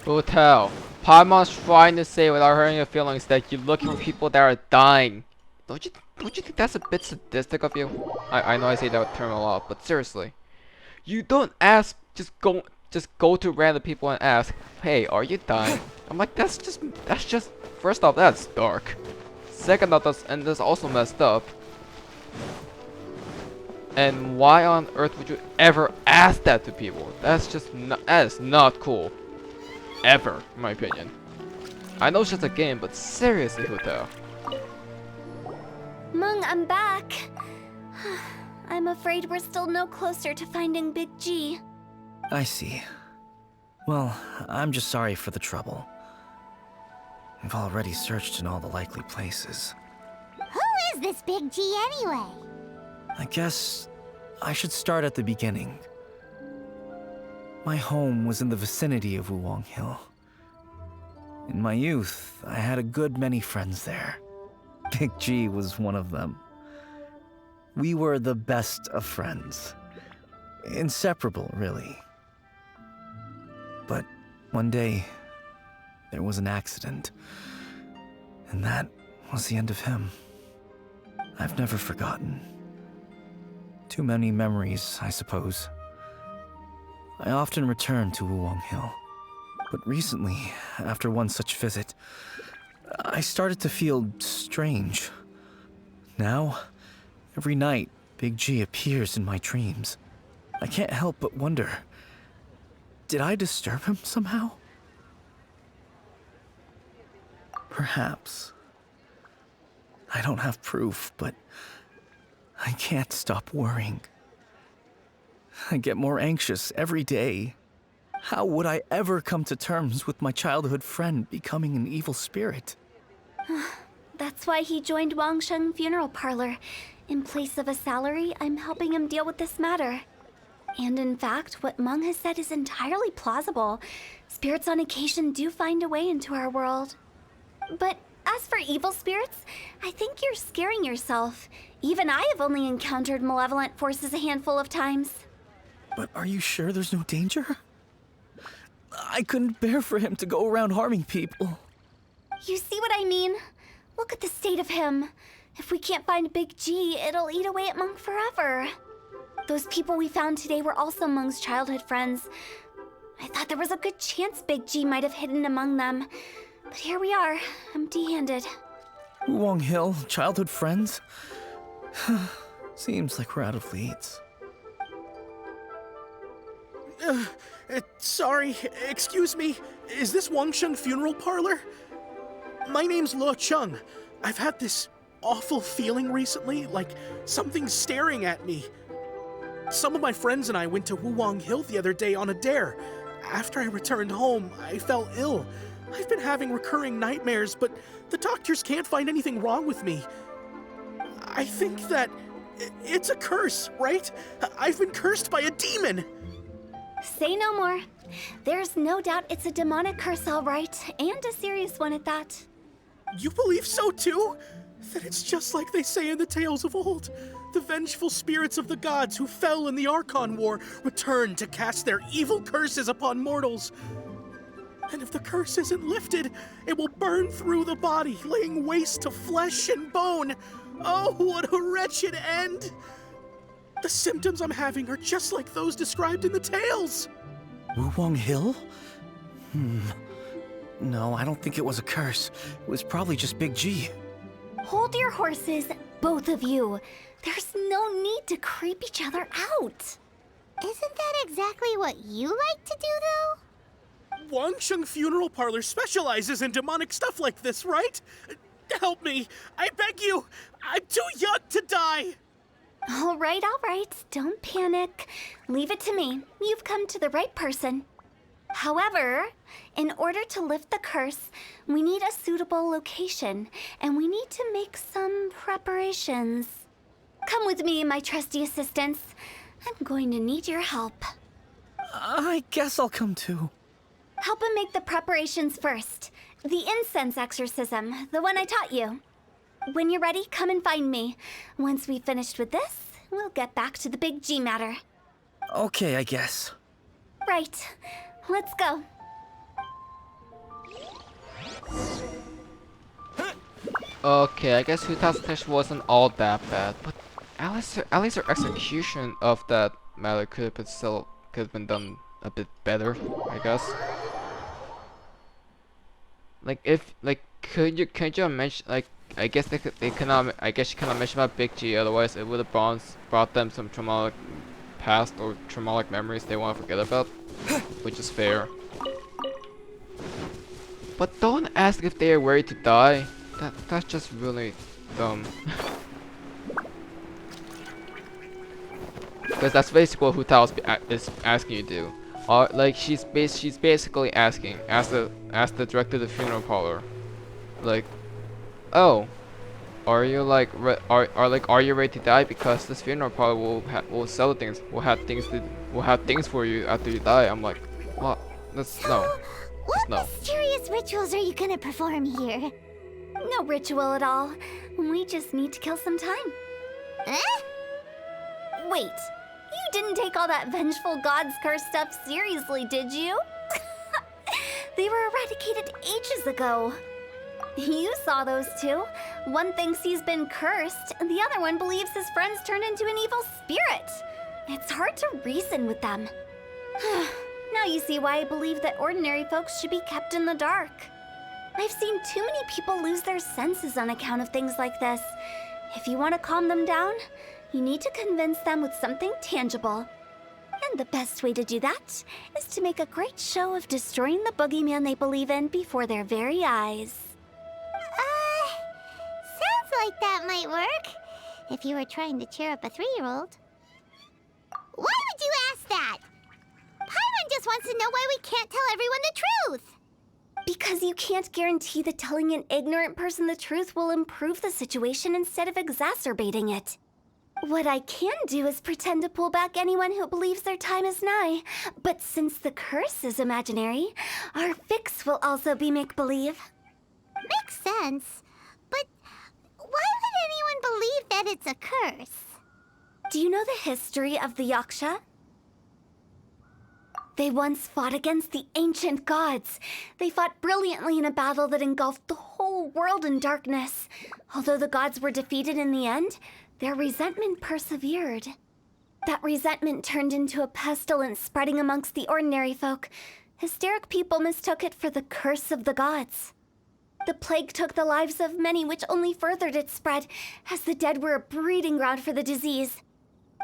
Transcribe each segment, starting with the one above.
Hu Tao, Paimon's trying to say without hurting your feelings that you're looking for people that are dying. Don't you think that's a bit sadistic of you? I know I say that term a lot, but seriously. You don't ask, just go to random people and ask, hey, are you dying? I'm like, that's just, first off, that's dark. Second off, that's also messed up. And why on earth would you ever ask that to people? That is not cool. Ever, in my opinion. I know it's just a game, but seriously, Hu Tao. Meng, I'm back. I'm afraid we're still no closer to finding Big G. I see. Well, I'm just sorry for the trouble. I've already searched in all the likely places. Who is this Big G anyway? I guess I should start at the beginning. My home was in the vicinity of Wuwang Hill. In my youth, I had a good many friends there. Big G was one of them. We were the best of friends. Inseparable, really. But one day, there was an accident. And that was the end of him. I've never forgotten. Too many memories, I suppose. I often return to Wuwang Hill. But recently, after one such visit, I started to feel strange. Now, every night, Big G appears in my dreams. I can't help but wonder, did I disturb him somehow? Perhaps. I don't have proof, but I can't stop worrying. I get more anxious every day. How would I ever come to terms with my childhood friend becoming an evil spirit? That's why he joined Wangsheng Funeral Parlor. In place of a salary, I'm helping him deal with this matter. And in fact, what Meng has said is entirely plausible. Spirits on occasion do find a way into our world. But as for evil spirits, I think you're scaring yourself. Even I have only encountered malevolent forces a handful of times. But are you sure there's no danger? I couldn't bear for him to go around harming people. You see what I mean? Look at the state of him. If we can't find Big G, it'll eat away at Meng forever. Those people we found today were also Meng's childhood friends. I thought there was a good chance Big G might have hidden among them. But here we are, empty-handed. Wuwang Hill, childhood friends? Seems like we're out of leads. Sorry, excuse me. Is this Wangsheng Funeral Parlor? My name's Luo Chung. I've had this awful feeling recently, like something's staring at me. Some of my friends and I went to Wuwang Hill the other day on a dare. After I returned home, I fell ill. I've been having recurring nightmares, but the doctors can't find anything wrong with me. I think that it's a curse, right? I've been cursed by a demon. Say no more. There's no doubt it's a demonic curse, all right, and a serious one at that. You believe so too? That it's just like they say in the tales of old. The vengeful spirits of the gods who fell in the Archon War return to cast their evil curses upon mortals. And if the curse isn't lifted, it will burn through the body, laying waste to flesh and bone. Oh, what a wretched end! The symptoms I'm having are just like those described in the tales. Wuwang Hill? No, I don't think it was a curse. It was probably just Big G. Hold your horses, both of you. There's no need to creep each other out. Isn't that exactly what you like to do, though? Wangsheng Funeral Parlor specializes in demonic stuff like this, right? Help me. I beg you. I'm too young to die. All right. Don't panic. Leave it to me. You've come to the right person. However, in order to lift the curse, we need a suitable location, and we need to make some preparations. Come with me, my trusty assistants. I'm going to need your help. I guess I'll come too. Help him make the preparations first. The incense exorcism, the one I taught you. When you're ready, come and find me. Once we've finished with this, we'll get back to the Big G matter. Okay, I guess. Right. Let's go. Okay, I guess Hu Tao's test wasn't all that bad, but at least her execution of that matter could have been done a bit better, I guess. Like if like could you mention like I guess they cannot I guess you cannot mention about Big G, otherwise it would have brought them some traumatic past or traumatic memories they want to forget about, which is fair. But don't ask if they are ready to die. That's just really dumb. Because that's basically what Hu Tao is asking you to do. Like she's basically asking, ask the director of the funeral parlor, like, oh, are you like are you ready to die? Because this funeral parlor will sell things, will have things for you after you die. I'm like, what? That's no. What No. mysterious rituals are you gonna perform here? No ritual at all. We just need to kill some time. Eh? Wait, you didn't take all that vengeful god's curse stuff seriously, did you? They were eradicated ages ago. You saw those two. One thinks he's been cursed, and the other one believes his friends turned into an evil spirit. It's hard to reason with them. Now you see why I believe that ordinary folks should be kept in the dark. I've seen too many people lose their senses on account of things like this. If you want to calm them down, you need to convince them with something tangible. And the best way to do that is to make a great show of destroying the boogeyman they believe in before their very eyes. Sounds like that might work. If you were trying to cheer up a 3-year-old. Why would you ask that? Paimon just wants to know why we can't tell everyone the truth. Because you can't guarantee that telling an ignorant person the truth will improve the situation instead of exacerbating it. What I can do is pretend to pull back anyone who believes their time is nigh. But since the curse is imaginary, our fix will also be make-believe. Makes sense. But why would anyone believe that it's a curse? Do you know the history of the Yaksha? They once fought against the ancient gods. They fought brilliantly in a battle that engulfed the whole world in darkness. Although the gods were defeated in the end, their resentment persevered. That resentment turned into a pestilence spreading amongst the ordinary folk. Hysteric people mistook it for the curse of the gods. The plague took the lives of many, which only furthered its spread, as the dead were a breeding ground for the disease.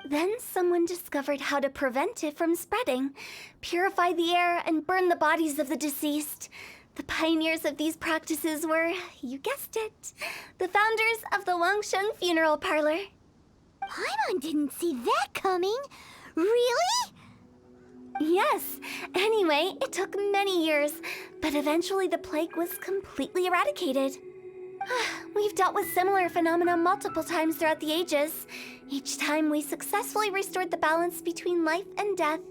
Then someone discovered how to prevent it from spreading, purify the air, and burn the bodies of the deceased. The pioneers of these practices were, you guessed it, the founders of the Wangsheng Funeral Parlor. Paimon didn't see that coming. Really? Yes. Anyway, it took many years, but eventually the plague was completely eradicated. We've dealt with similar phenomena multiple times throughout the ages. Each time we successfully restored the balance between life and death.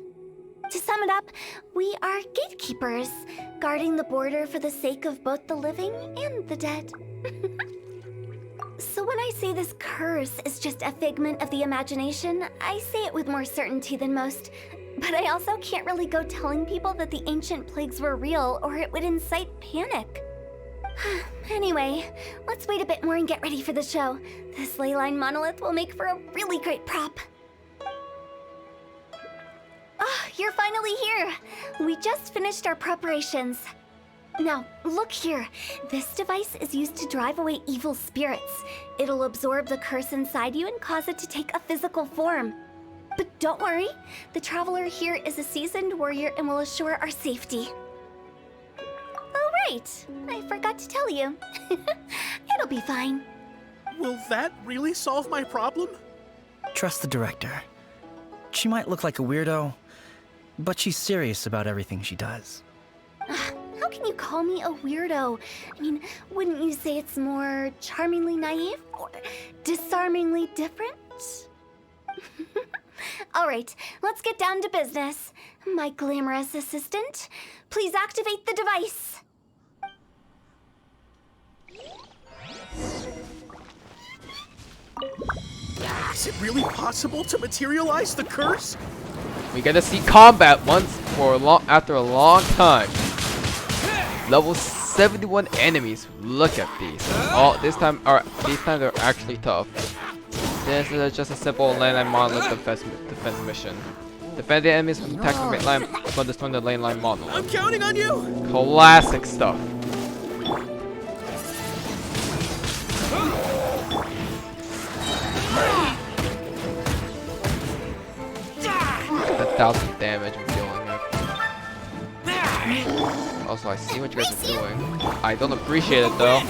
To sum it up, we are gatekeepers, guarding the border for the sake of both the living and the dead. So when I say this curse is just a figment of the imagination, I say it with more certainty than most. But I also can't really go telling people that the ancient plagues were real, or it would incite panic. Anyway, let's wait a bit more and get ready for the show. This leyline monolith will make for a really great prop. Oh, you're finally here! We just finished our preparations. Now, look here. This device is used to drive away evil spirits. It'll absorb the curse inside you and cause it to take a physical form. But don't worry, the traveler here is a seasoned warrior and will assure our safety. Oh, right. I forgot to tell you. It'll be fine. Will that really solve my problem? Trust the director. She might look like a weirdo, but she's serious about everything she does. How can you call me a weirdo? I mean, wouldn't you say it's more charmingly naive or disarmingly different? All right, let's get down to business. My glamorous assistant, please activate the device. Is it really possible to materialize the curse? We get to see combat once after a long time. Level 6. 71 enemies. Look at these. This time they're actually tough. This is just a simple landline monolith defense mission. Defend the enemies from attacks from mainline while destroying the landline I'm monolith. counting on you! Classic stuff. Look at the 1,000 damage I'm dealing with. Also, I see what you guys are doing. I don't appreciate it though.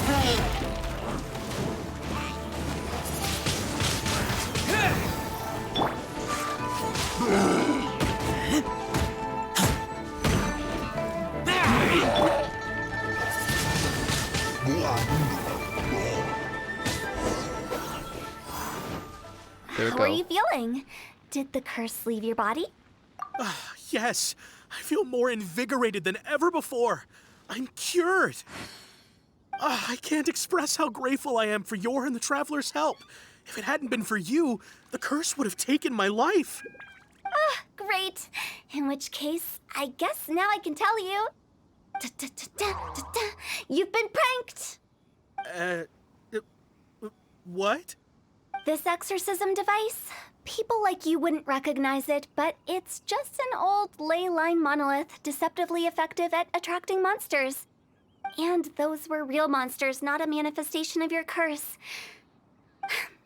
There we How are go. you feeling? Did the curse leave your body? Yes, I feel more invigorated than ever before. I'm cured. I can't express how grateful I am for your and the Traveler's help. If it hadn't been for you, the curse would have taken my life. Great. In which case, I guess now I can tell you. You've been pranked. What? This exorcism device, people like you wouldn't recognize it, but it's just an old ley line monolith deceptively effective at attracting monsters. And those were real monsters, not a manifestation of your curse.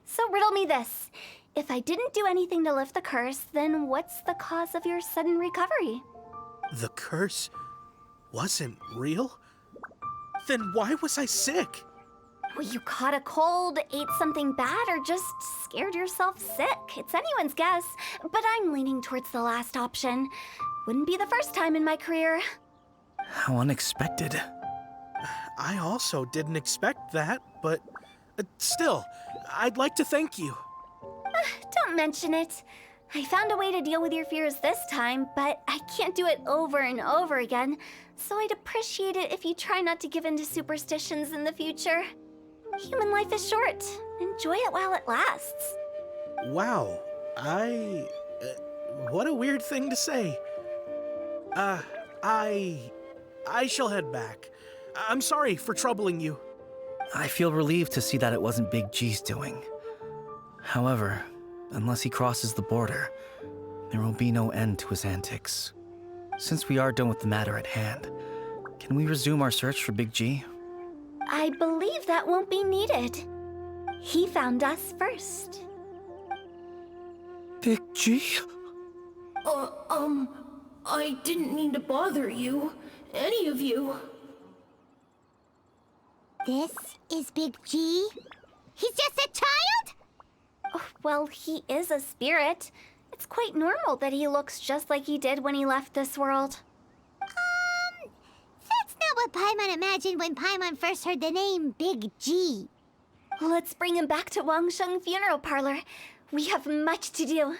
So riddle me this. If I didn't do anything to lift the curse, then what's the cause of your sudden recovery? The curse wasn't real? Then why was I sick? Well, you caught a cold, ate something bad, or just scared yourself sick. It's anyone's guess, but I'm leaning towards the last option. Wouldn't be the first time in my career. How unexpected. I also didn't expect that, but still, I'd like to thank you. Don't mention it. I found a way to deal with your fears this time, but I can't do it over and over again, so I'd appreciate it if you try not to give in to superstitions in the future. Human life is short. Enjoy it while it lasts. Wow, what a weird thing to say. I shall head back. I'm sorry for troubling you. I feel relieved to see that it wasn't Big G's doing. However, unless he crosses the border, there will be no end to his antics. Since we are done with the matter at hand, can we resume our search for Big G? I believe that won't be needed. He found us first. Big G? I didn't mean to bother you. Any of you. This is Big G? He's just a child? Oh, well, he is a spirit. It's quite normal that he looks just like he did when he left this world. That's not what Paimon imagined when Paimon first heard the name Big G. Let's bring him back to Wangsheng Funeral Parlor. We have much to do.